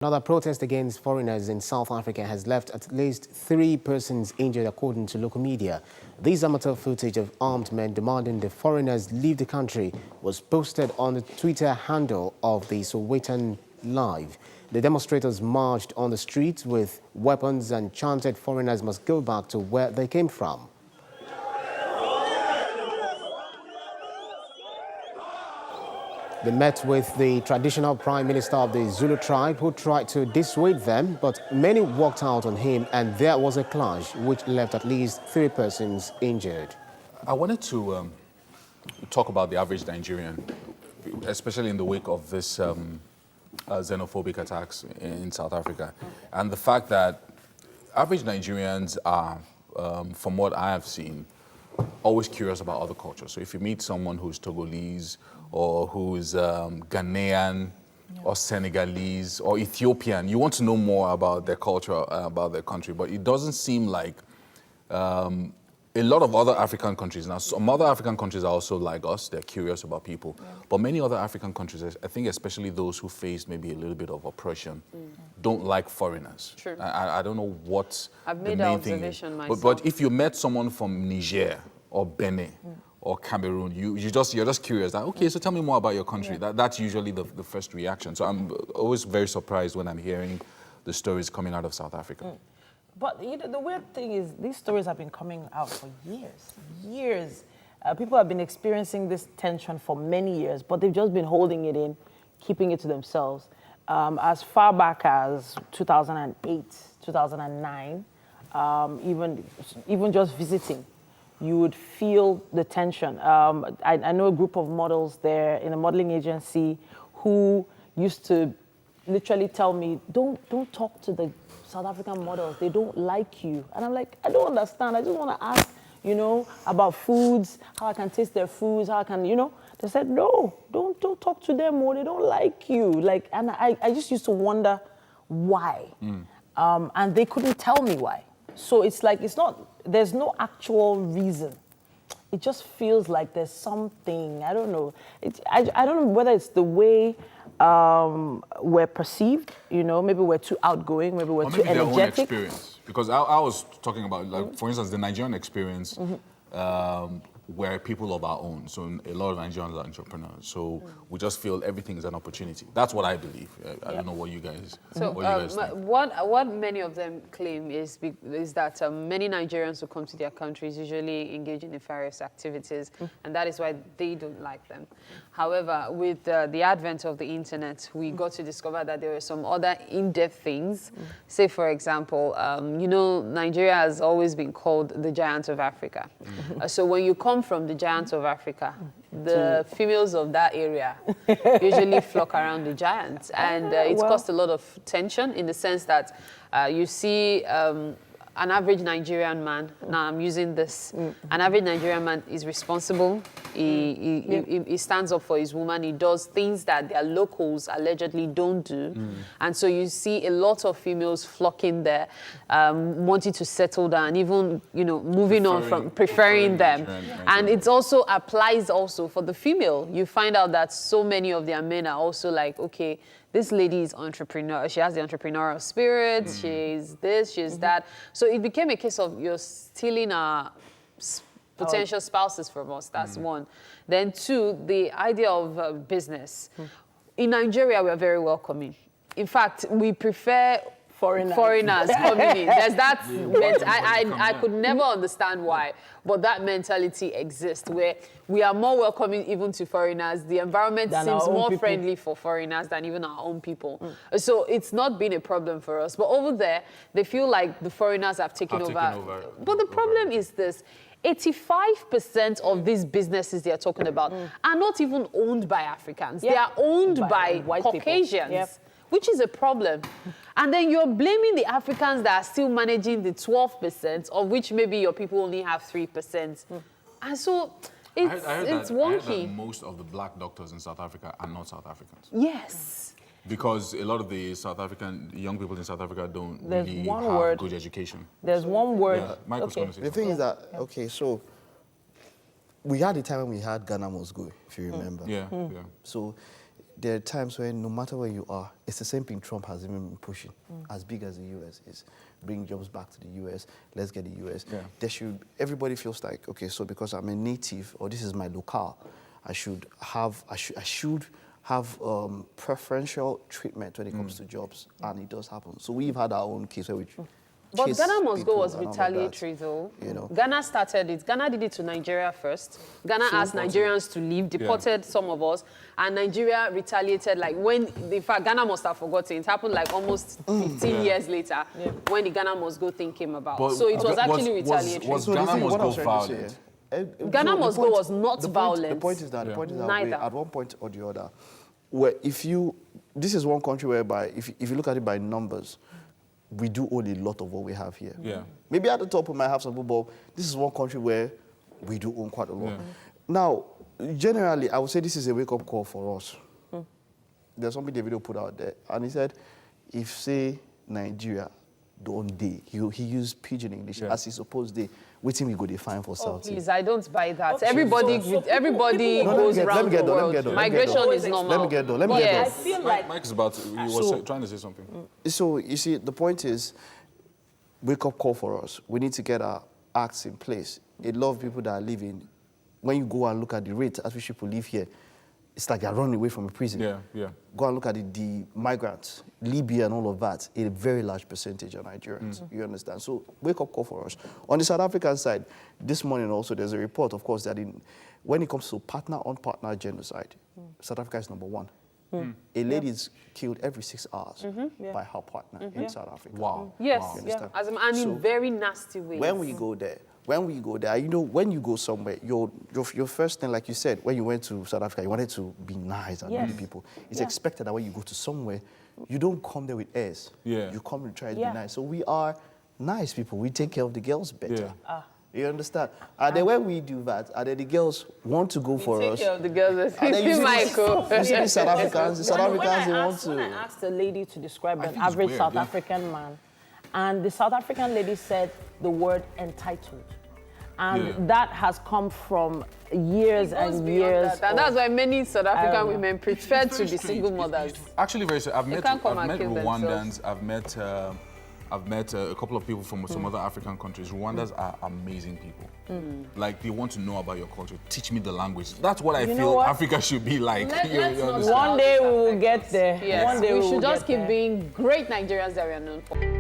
Another protest against foreigners in South Africa has left at least 3 persons injured, according to local media. This amateur footage of armed men demanding the foreigners leave the country was posted on the Twitter handle of the Sowetan Live. The demonstrators marched on the streets with weapons and chanted foreigners must go back to where they came from. They met with the traditional prime minister of the Zulu tribe, who tried to dissuade them, but many walked out on him and there was a clash which left at least 3 persons injured. I wanted to talk about the average Nigerian, especially in the wake of this xenophobic attacks in South Africa, and the fact that average Nigerians are, from what I have seen, always curious about other cultures. So if you meet someone who's Togolese or who's Ghanaian or Senegalese or Ethiopian, you want to know more about their culture, about their country. But it doesn't seem like a lot of other African countries. Now, some other African countries are also like us. They're curious about people. Yeah. But many other African countries, I think especially those who face maybe a little bit of oppression, don't like foreigners. True. I don't know what I've the made main that thing observation is. myself. But if you met someone from Niger or Benin or Cameroon, you're just curious. That, okay, so tell me more about your country. Yeah. That's usually the first reaction. So I'm always very surprised when I'm hearing the stories coming out of South Africa. But you know, the weird thing is these stories have been coming out for years. People have been experiencing this tension for many years, but they've just been holding it in, keeping it to themselves. As far back as 2008, 2009, even just visiting, you would feel the tension. I know a group of models there in a modeling agency who used to literally tell me, don't talk to the South African models, they don't like you. And I'm like, I don't understand. I just want to ask, you know, about foods, how I can taste their foods, how I can, you know. They said, no, don't talk to them more, they don't like you. Like, and I just used to wonder why. And they couldn't tell me why. So it's like, there's no actual reason. It just feels like there's something, I don't know. I don't know whether it's the way we're perceived, you know, maybe we're too outgoing, maybe we're too energetic. Their own experience. Because I was talking about, like, for instance, the Nigerian experience, where people of our own. So a lot of Nigerians are entrepreneurs. So we just feel everything is an opportunity. That's what I believe. I don't know what you guys. So think. what many of them claim is that many Nigerians who come to their countries usually engage in nefarious activities, and that is why they don't like them. However, with the advent of the internet, we got to discover that there were some other in-depth things. Say, for example, you know, Nigeria has always been called the giant of Africa. So when you come from the giant of Africa, the females of that area usually flock around the giants, and it's caused a lot of tension in the sense that you see an average Nigerian man, now I'm using this, an average Nigerian man is responsible, he stands up for his woman, he does things that their locals allegedly don't do. And so you see a lot of females flocking there, wanting to settle down, even, you know, moving on from preferring them. And it also applies also for the female. You find out that so many of their men are also like, okay, this lady is entrepreneur. She has the entrepreneurial spirit. She's this, she's that. So it became a case of you're stealing our potential spouses from us. That's one. Then 2, the idea of business. In Nigeria, we are very welcoming. In fact, we prefer foreigners coming in. There's that. I could never understand why, but that mentality exists where we are more welcoming even to foreigners. The environment seems more friendly for foreigners than even our own people. So it's not been a problem for us. But over there, they feel like the foreigners have taken over. But the problem is this. 85% of these businesses they're talking about are not even owned by Africans. They are owned by Caucasians. Which is a problem. And then you're blaming the Africans that are still managing the 12%, of which maybe your people only have 3%. And so it's wonky. I heard that most of the black doctors in South Africa are not South Africans. Yes. Because a lot of the South African, young people in South Africa don't really have good education. There's one word. Yeah, Michael's going to say the thing is that, okay, so we had a time when we had Ghana Must Go, if you remember. Yeah. So there are times when no matter where you are, it's the same thing Trump has even been pushing, as big as the US is. Bring jobs back to the US, let's get the US. Yeah. Everybody feels like, okay, so because I'm a native, or this is my locale, I should have preferential treatment when it comes to jobs, and it does happen. So we've had our own case where we But chase Ghana Must Go people was and all of retaliatory, that, though. you know. Ghana started it. Ghana did it to Nigeria first. Ghana asked Nigerians to leave, deported some of us, and Nigeria retaliated. Like in fact, Ghana must have forgotten. It happened like almost 15 years later when the Ghana Must Go thing came about. But so it was actually retaliatory. Was So Ghana this is Must what I Go was trying to say, violent? Ghana Must Go was not The violent. point is that Neither. at one point or the other, where this is one country whereby if you look at it by numbers, we do own a lot of what we have here. Yeah. Maybe at the top we might have some people, but this is one country where we do own quite a lot. Yeah. Now, generally, I would say this is a wake-up call for us. There's something Davido put out there, and he said, if, say, Nigeria don't they, he used pidgin English as he supposed they, waiting we go define for Oh, South. please, I don't buy that. Okay. Everybody So everybody people- goes let around me get the done, let me world. get done, Migration is normal. Let me get done. Yes. I feel like Mike is about to, he was trying to say something. So, you see, the point is, wake-up call for us. We need to get our acts in place. A lot of people that are living, when you go and look at the rate at which people live here, it's like they're running away from a prison. Yeah. Go and look at the migrants, Libya and all of that, a very large percentage are Nigerians, you understand? So wake-up call for us. On the South African side, this morning also there's a report, of course, that when it comes to partner-on-partner genocide, South Africa is number one. A lady is killed every 6 hours by her partner in South Africa. Wow. Yes, You understand? and in very nasty ways. When we go there, you know, when you go somewhere, your first thing, like you said, when you went to South Africa, you wanted to be nice and meet people. It's expected that when you go to somewhere, you don't come there with airs. Yeah. You come and try to be nice. So we are nice people. We take care of the girls better. Yeah. You understand? And then when we do that, and then the girls want to go for take us. care of the girls. And then you see Michael. You see the South Africans, when I asked a lady to describe an think it's average weird, South yeah. African man, and the South African lady said the word entitled. And that has come from years and years. And that's why many South African know. women prefer It's to very be strange. single mothers. It's actually very strange. I've can't come met and kill Rwandans. I've met a couple of people from some other African countries. Rwandans are amazing people. Like, they want to know about your culture. Teach me the language. That's what I You know feel what? Africa should be like. Let's You not understand? One day we will get there. Yes, One day we will should just get keep there. being great Nigerians that we are known for.